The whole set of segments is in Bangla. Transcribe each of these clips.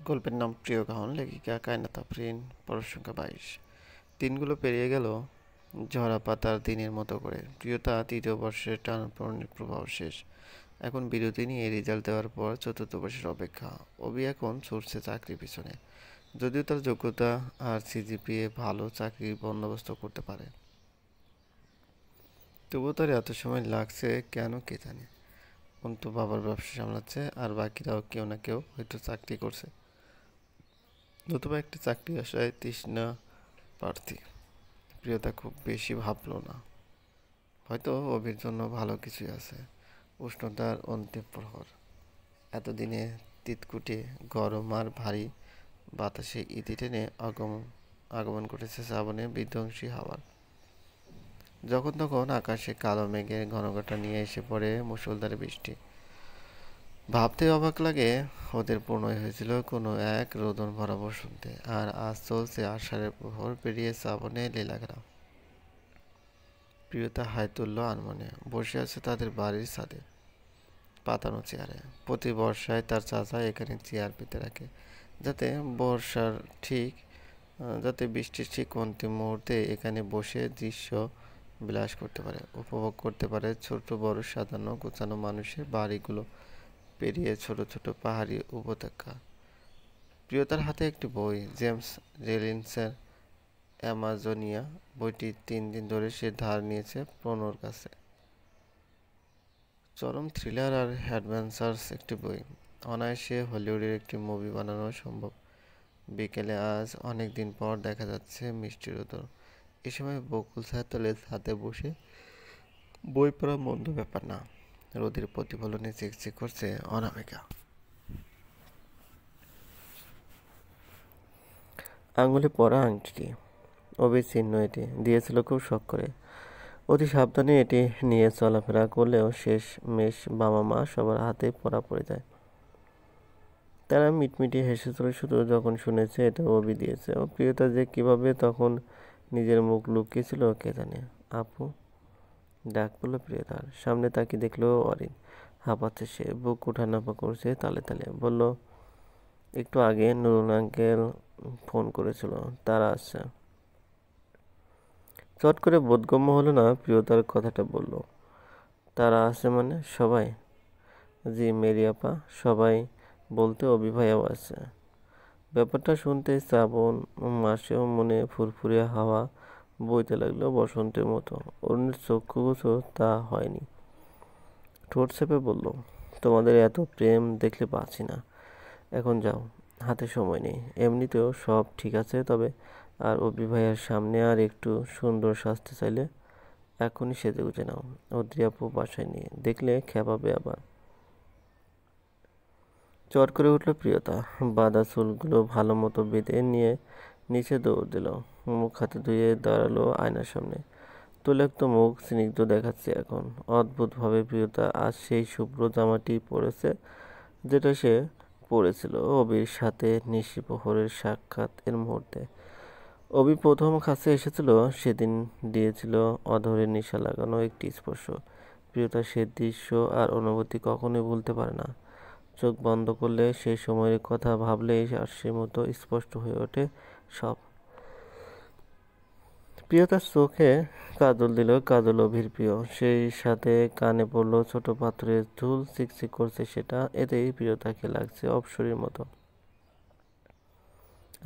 গল্পের নাম প্রিয় গাহন, লেখিকা কায়নাত আফরিন, পড়ার সংখ্যা 22। দিনগুলো পেরিয়ে গেল ঝরা পাতার দিনের মতো করে। প্রিয়তা তৃতীয় বর্ষের টানাপোড়েনের প্রভাব শেষ। এখন বিরতি নিয়ে রেজাল্ট দেওয়ার পর চতুর্থ বর্ষের অপেক্ষা। অভি এখন ছুটছে চাকরির পিছনে, যদিও তার যোগ্যতা আর সিজিপিএ ভালো চাকরির বন্দোবস্ত করতে পারে। তবুও তার এত সময় লাগছে কেন কে জানে। অন্তু বাবার ব্যবসা সামলাচ্ছে, আর বাকিরাও কেউ না কেউ হয়তো চাকরি করছে, নতুবা একটা চাকরি আশায় তৃষ্ণা প্রার্থী। প্রিয়তা খুব বেশি ভাবলো না। হয়তো অভির জন্য ভালো কিছুই আছে। উষ্ণতার অন্তিম প্রহর। এতদিনে তিতকুটে গরম আর ভারী বাতাসে ইতি টেনে আগমন করেছে শ্রাবণের বিধ্বংসী হাওয়ার। যখন তখন আকাশে কালো মেঘের ঘনঘটা নিয়ে এসে পড়ে মুষলধারে বৃষ্টি। ভাবতে অবাক লাগে, ওদের প্রণয় হয়েছিল কোনো এক রোদন ভরা বসন্তে, আর আজ চলছে আষাঢ়ের প্রহর পেরিয়ে শ্রাবণে লীলাখেলা। প্রিয়তা হাই তুলল আনমনে। বসে আছে তাদের বাড়ির ছাদে, পাতানো চেয়ারে। প্রতি বর্ষায় তার চাচা এখানে চেয়ার পেতে রাখে, যাতে বর্ষার ঠিক যাতে বৃষ্টির ঠিক অন্তিম মুহূর্তে এখানে বসে দৃশ্য বিলাস করতে পারে, উপভোগ করতে পারে ছোট বড় সাজানো গোছানো মানুষের বাড়িগুলো পেরিয়ে ছোট ছোট পাহাড়ি উপত্যকা। প্রিয়তার হাতে একটি বই, জেমস রেলিন্সের অ্যামাজোনিয়া। বইটি 3 দিন ধরে সে ধার নিয়েছে প্রণোর কাছে। চরম থ্রিলার আর অ্যাডভেঞ্চারস একটি বই। অনায়াসে হলিউডের একটি মুভি বানানো সম্ভব। বিকেলে আজ অনেক দিন পর দেখা যাচ্ছে মিষ্টি রোদ। এ সময় বকুল ছায়াতলে ছাদে বসে বই পড়া মন্দ ব্যাপার না। রোদের প্রতিফলনে চিকচিক করছে অনামিকা। আঙুলে পরা আংটিটি অভির চিহ্ন, এটি দিয়েছিল খুব শখ করে। অতি সাবধানে এটি নিয়ে চলাফেরা করলেও শেষ মেশ বাবা মা সবার হাতে পড়া পড়ে যায়। তারা মিটমিটি হেসেছিল শুধু যখন শুনেছে এটা অভি দিয়েছে। ও প্রিয়তা যে কিভাবে তখন নিজের মুখ লুকিয়েছিল কে জানে। আপু ডাক পড়লো প্রিয়তার। সামনে তাকিয়ে দেখলো অরিন। হাঁপাচ্ছে সে, বুক উঠানাপা করছে তালে তালে। বলল, একটু আগে নুরুল আঙ্কেল ফোন করেছিল, তারা আসছে। চট করে বোধগম্য হলো না প্রিয়তার কথাটা বলল। তারা আসছে মানে? সবাই? জি মেরি আপা, সবাই বলতে অভি ভাইয়াও আছে। ব্যাপারটা শুনতে শ্রাবণ মাসেও মনে ফুরফুরে হাওয়া বইতে লাগলো বসন্তের মতো। অরুণের চক্ষুগোচর তা হয়নি। ঠোঁট চেপে বলল, তোমাদের এত প্রেম দেখলে পাচ্ছি না। এখন যাও, হাতে সময় নেই। এমনিতেও সব ঠিক আছে, তবে আর অভি ভাইয়ার সামনে আর একটু সুন্দর সাজতে চাইলে এখনই সেজে গুজে নাও। অদ্রি আপু বাসায় নিয়ে দেখলে খেপাবে আবার। চট করে উঠল প্রিয়তা। বাঁধা চুলগুলো ভালো মতো বেঁধে নিয়ে নিচে দৌড় দিল। মুখ হাতে ধুয়ে দাঁড়ালো আয়নার সামনে। তৈলাক্ত মুখ স্নিগ্ধ দেখাচ্ছে এখন। অদ্ভুতভাবে প্রিয়তা আজ সেই শুভ্র জামাটি পরেছে যেটা সে পরেছিল অবির সাথে নিশি প্রহরের সাক্ষাৎ এর মুহূর্তে। অবি প্রথম কাছে এসেছিল সেদিন দিয়েছিল অধরে নিশা লাগানো একটি স্পর্শ। প্রিয়তা সে দৃশ্য আর অনুভূতি কখনোই ভুলতে পারে না। চোখ বন্ধ করলে সেই সময়ের কথা ভাবলেই আর সে মতো স্পষ্ট হয়ে ওঠে সব। প্রিয়তার চোখে কাজল দিল, কাজল অভির প্রিয়। সেই সাথে কানে পড়লো ছোট পাথরের ধুল, চিকচিক করছে সেটা। এতেই প্রিয়তাকে লাগছে অপসরীর মতো।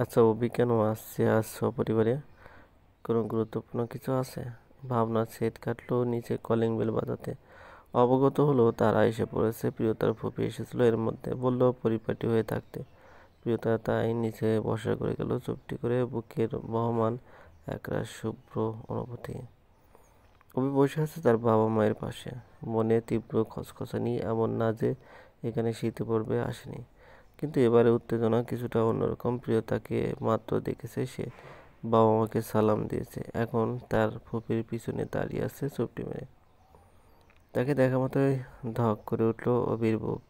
আচ্ছা, অভি কেন আসছে আজ সপরিবারে? কোনো গুরুত্বপূর্ণ কিছু আছে? ভাবনা ছেদ কাটলো নিচে কলিং বেল বাজাতে। অবগত হলো তারা এসে পড়েছে। প্রিয়তার ফুপি এসেছিল এর মধ্যে, বলল পরিপাটি হয়ে থাকতে। প্রিয়তা তাই নিচে বসা করে গেল চুপটি করে, বুকের বহমান একরাশ শুভ্র অনুভূতি। অভি বসে আছে তার বাবা মায়ের পাশে। মনে তীব্র খচখচানি, এমন না যে এখানে শীতে পড়বে আসেনি, কিন্তু এবারে উত্তেজনা কিছুটা অন্যরকম। প্রিয়তাকে মাত্র দেখেছে সে, বাবা মাকে সালাম দিয়েছে, এখন তার ফুপির পিছনে দাঁড়িয়ে আছে চুপটি মেরে। তাকে দেখা মতোই ধক করে উঠল অভির বুক।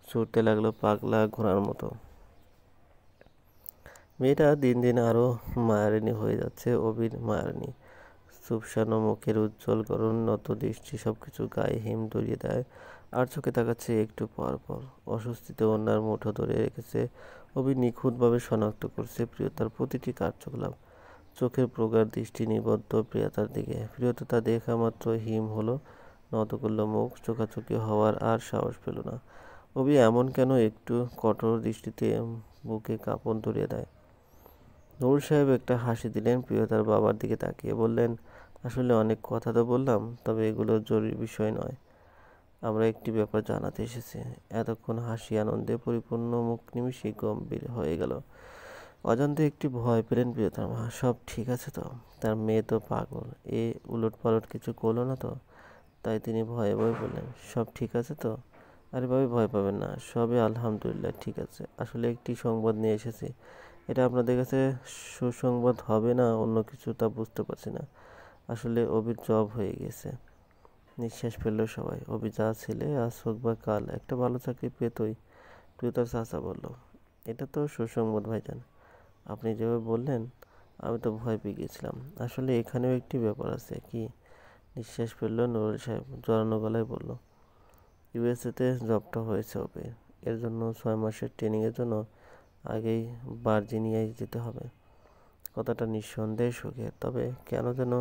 ছুটতে লাগলো পাগলা ঘোড়ার মতো। মেয়েটা দিন দিন আরো মায়ারিনী হয়ে যাচ্ছে। অভির মায়ারিনী, চুপসানো মুখের উজ্জ্বল গরণ নত দৃষ্টি সবকিছু গায়ে হিম ধরিয়ে দেয়। আর চোখে তাকাচ্ছে একটু পর পর। অস্বস্তিতে ওনার মুঠো ধরে রেখেছে। অভি নিখুঁতভাবে শনাক্ত করছে প্রিয়তার প্রতিটি কার্যকলাপ। চোখের প্রগাঢ় দৃষ্টি নিবদ্ধ প্রিয়তার দিকে। প্রিয়তা তা দেখা মাত্র হিম হলো, নত করল মুখ, চোখাচোখি হওয়ার আর সাহস পেল না। অভি এমন কেন একটু কঠোর দৃষ্টিতে বুকে কাঁপন ধরিয়ে দেয়। নুরুল সাহেব একটা হাসি দিলেন, প্রিয়তার বাবার দিকে তাকিয়ে বললেন, আসলে অনেক কথা তো বললাম, তবে এগুলো জরুরি বিষয় নয়। আমরা একটি ব্যাপার জানাতে এসেছি। এতক্ষণ হাসি আনন্দে পরিপূর্ণ মুখ নিমিষেই গম্ভীর হয়ে গেল। অজান্তে একটি ভয় পেলেন প্রিয়তার মা। সব ঠিক আছে তো? তার মেয়ে তো পাগল, এ উলটপালট কিছু করলো না তো? তাই তিনি ভয়ে ভয়ে বললেন, সব ঠিক আছে তো? আরে ভাবি, ভয় পাবেন না, সবই আলহামদুলিল্লাহ ঠিক আছে। আসলে একটি সংবাদ নিয়ে এসেছি। এটা আপনাদের কাছে সুসংবাদ হবে না অন্য কিছু তা বুঝতে পারছি না। আসলে অভির জব হয়ে গেছে। নিঃশ্বাস ফেলল সবাই। অভি যা ছেলে, আজ হোক বা কাল একটা ভালো চাকরি পেতই। প্রিয়তার চাচা বলল, এটা তো সুসংবাদ ভাইজান। আপনি যেভাবে বললেন আমি তো ভয় পেয়ে গেছিলাম। আসলে এখানেও একটি ব্যাপার আছে। কি? নিঃশ্বাস ফেলল নুরুল সাহেব, জড়ানো গলায় বলল, ইউএসএতে জবটা হয়েছে অভির। এর জন্য 6 মাসের ট্রেনিংয়ের জন্য আগেই ভার্জিনিয়ায় যেতে হবে। কথাটা নিঃসন্দেহে সুখের, তবে কেন যেন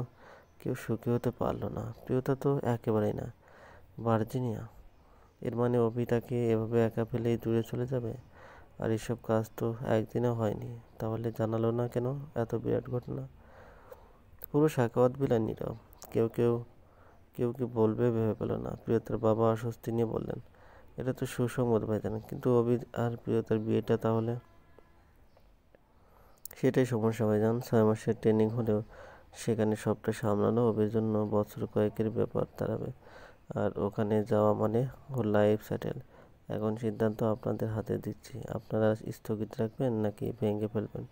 কেউ সুখী হতে পারল না। প্রিয়তা তো একেবারেই না। ভার্জিনিয়া? এর মানে অভি তাকে এভাবে একা ফেলেই দূরে চলে যাবে? আর এসব কাজ তো একদিনে হয়নি। তাহলে জানালো না কেন এত বিরাট ঘটনা? পুরো সাখাওয়াত বিলা নীরব। কেউ কেউ কেউ কি বলবে ভেবে পেল না। প্রিয়তার বাবা অস্বস্তি নিয়ে বললেন, এটা তো সুসংবাদ ভাইজান, কিন্তু অভি আর প্রিয়তার বিয়েটা তাহলে? সেটাই সমস্যা ভাইজান। 6 মাসের ট্রেনিং হলেও সেখানে সবটা সামলানো অভির জন্য বছর কয়েকের ব্যাপার দাঁড়াবে। আর ওখানে যাওয়া মানে ওর লাইফ সেটেল। এখন সিদ্ধান্ত আপনাদের হাতে দিচ্ছি। আপনারা স্থগিত রাখবেন নাকি ভেঙে ফেলবেন?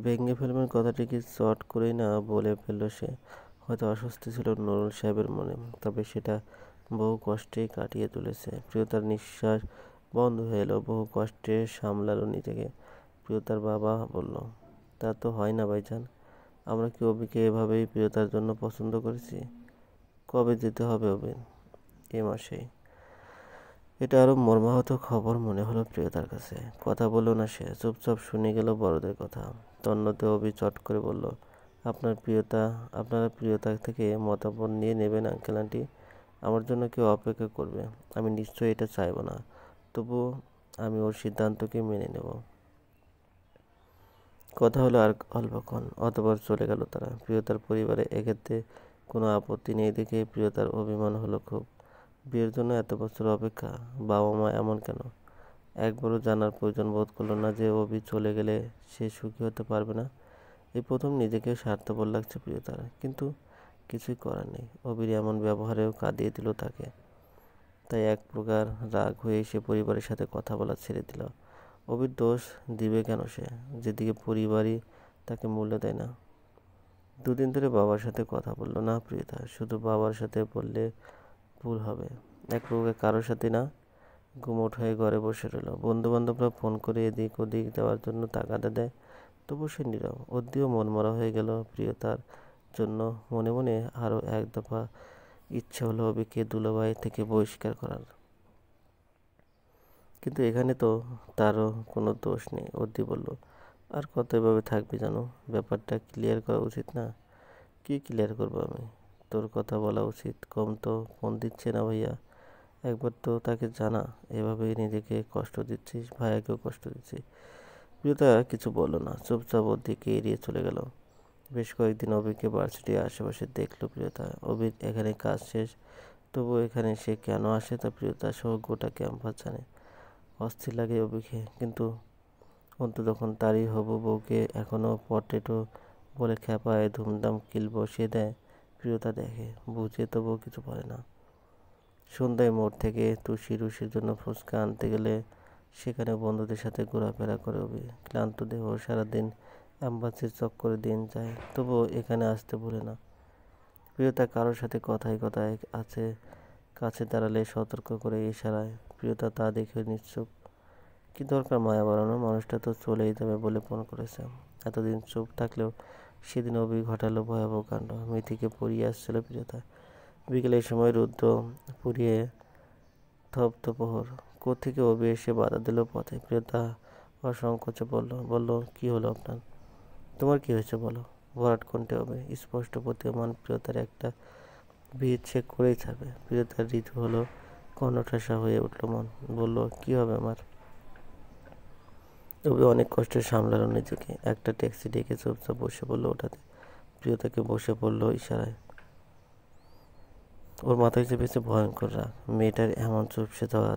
ভেঙে ফেলবেন কথাটি কি চট করেই না বলে ফেলল সে। হয়তো অস্বস্তি ছিল নুরুল সাহেবের মনে, তবে সেটা বহু কষ্টেই কাটিয়ে তুলেছে। প্রিয়তার নিঃশ্বাস বন্ধ হয়ে এলো, বহু কষ্টে সামলালো নিজেকে। প্রিয়তার বাবা বলল, তা তো হয় না ভাইজান। আমরা কি অভিকে এভাবেই প্রিয়তার জন্য পছন্দ করেছি? কবে যেতে হবে অভি? এ মাসেই। এটা আরো মর্মাহত খবর মনে হলো প্রিয়তার কাছে। কথা বলল না সে, চুপচাপ শুনে গেল বড়দের কথা। তন্মধ্যে অভি চট করে বলল, আপনারা প্রিয়তা থেকে মতামত নিয়ে নেবেন আঙ্কেল আন্টি। আমার জন্য কেউ অপেক্ষা করবে? আমি নিশ্চয়ই এটা চাইবো না। তবুও আমি ওর সিদ্ধান্তকে মেনে নেব। কথা হলো আর অল্পক্ষণ, অতঃপর চলে গেল তারা। প্রিয়তার পরিবারে এক্ষেত্রে কোনো আপত্তি নেই দেখে প্রিয়তার অভিমান হলো খুব। বিয়ের জন্য এত বছর অপেক্ষা, বাবা মা এমন কেন? একবারও জানার প্রয়োজন বোধ করলো না যে অভি চলে গেলে সে সুখী হতে পারবে না। এই প্রথম নিজেকে স্বার্থপর লাগছে প্রিয়তার, কিন্তু কিছুই করার নেই। অভির এমন ব্যবহারেও কাঁদিয়ে দিল তাকে। তাই এক প্রকার রাগ হয়ে সে পরিবারের সাথে কথা বলা ছেড়ে দিল। অভির দোষ দিবে কেন সে, যেদিকে পরিবারই তাকে মূল্য দেয় না? দুদিন ধরে বাবার সাথে কথা বললো না প্রিয়তা। শুধু বাবার সাথে বললে ভুল হবে, এক প্রকার কারোর সাথে না। গুমোট হয়ে ঘরে বসে রইল। বন্ধু বান্ধবরা ফোন করে এদিক ওদিক দেওয়ার জন্য তাগাদা দেয়, তবু সে নীরব। ওদিও মনমরা হয়ে গেল প্রিয়তার জন্য। মনে মনে আরও এক দফা ইচ্ছে হলো অবিকে দুলাভাই থেকে বহিষ্কার করার। কিন্তু এখানে তো তারও কোনো দোষ নেই। অদ্রি বলল, আর কত এভাবে থাকবি জানো? ব্যাপারটা ক্লিয়ার করা উচিত না? কি ক্লিয়ার করবো আমি? তোর কথা বলা উচিত। কম তো ফোন দিচ্ছে না ভাইয়া। একবার তো তাকে জানা এভাবেই নিজেকে কষ্ট দিচ্ছিস, ভাইয়াকেও কষ্ট দিচ্ছিস। প্রিয়তা কিছু বলল না, চুপচাপ ওর দিকে এড়িয়ে চলে গেল। বেশ কয়েকদিন অভিকে ভার্সিটির আশেপাশে দেখলো প্রিয়তা। অভির এখানে কাজ শেষ, তবুও এখানে সে কেন আসে তা প্রিয়তা সহ গোটা ক্যাম্পাস জানে। অস্থির লাগে অভিকে, কিন্তু অন্তু তখন তারই হবু বউকে এখনও পটেটো বলে খ্যাপায় ধুমধাম কিল বসিয়ে দেয়। প্রিয়তা দেখে, বুঝে, তবুও কিছু বলে না। সন্ধ্যায় মোড় থেকে তুষি-রুষির জন্য ফুচকা আনতে গেলে সেখানে বন্ধুদের সাথে ঘোরাফেরা করে অভি। ক্লান্ত দেহ, সারাদিন অ্যাম্বাসির চক্করে দিন যায়, তবুও এখানে আসতে ভুলে না। প্রিয়তা কারোর সাথে কথায় কথায় আছে, কাছে দাঁড়ালে সতর্ক করে ইশারায়। প্রিয়তা তা দেখে নিশ্চুপ। কি দরকার মায়া বাড়ানোর? মানুষটা তো চলেই যাবে বলে ফোন করেছে। এতদিন চুপ থাকলেও সেদিন অভি ঘটালো ভয়াবহ কাণ্ড। মিথিকে পড়িয়ে আসছিল প্রিয়তা। বিকেলের সময় রুদ্র পুড়িয়ে স্তব্ধ প্রহর। কোত্থেকে অভি এসে বাধা দিল পথে। প্রিয়তা অসংকোচে বলল, কি হলো আপনার? তোমার কি হয়েছে বলো। ভরাট কণ্ঠে অভি, স্পষ্ট প্রতীয়মান প্রিয়তার একটা ভিত সে করেই ছাড়বে। প্রিয়তার ঋতু হলো কণ্ঠঠাসা হয়ে উঠল মন। বলল, কি হবে আমার? অভি অনেক কষ্টে সামলালো নিজেকে। একটা ট্যাক্সি ডেকে চুপচাপ বসে পড়লো ওটাতে। প্রিয়তাকে বসে পড়লো ইশারায়। ওর মাথায় চেপেছে ভয়ঙ্কর রাগ। মেয়েটার এমন চুপসে যাওয়া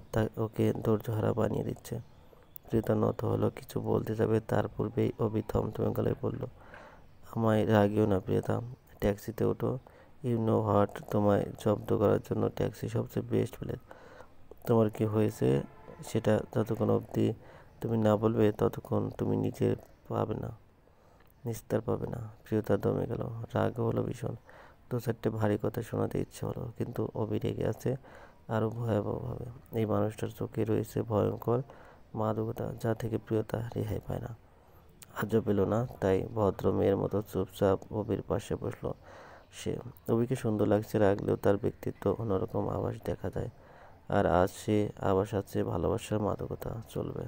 ওকে ধৈর্যহারা বানিয়ে দিচ্ছে। প্রিয়তা নত হলো, কিছু বলতে যাবে তার পূর্বেই অভি থমথমে গলায় বলল, আমায় রাগিও না প্রিয়তা, ট্যাক্সিতে ওঠো। ইউ নো হোয়াট, তোমায় জব্দ করার জন্য ট্যাক্সি সবচেয়ে বেস্ট প্লেস। তোমার কি হয়েছে সেটা যতক্ষণ অবধি তুমি না বলবে ততক্ষণ তুমি নিজের পাবে না, নিস্তার পাবে না। প্রিয়তা দমে গেল। রাগ হলো ভীষণ। দু চারটে ভারী কথা শোনাতে ইচ্ছে হলো, কিন্তু অভি রেগে আছে আরও ভয়াবহভাবে। এই মানুষটার চোখে রয়েছে ভয়ঙ্কর মাদকতা, যা থেকে প্রিয়তা রেহাই পায় না। আজও পেল না, তাই ভদ্র মেয়ের মতো চুপচাপ অভির পাশে বসলো সে। অভিকে সুন্দর লাগছে, রাখলেও তার ব্যক্তিত্ব অন্যরকম আভাস দেখা যায়। আর আজ সে আভাস আছে ভালোবাসার মাদকতা চলবে।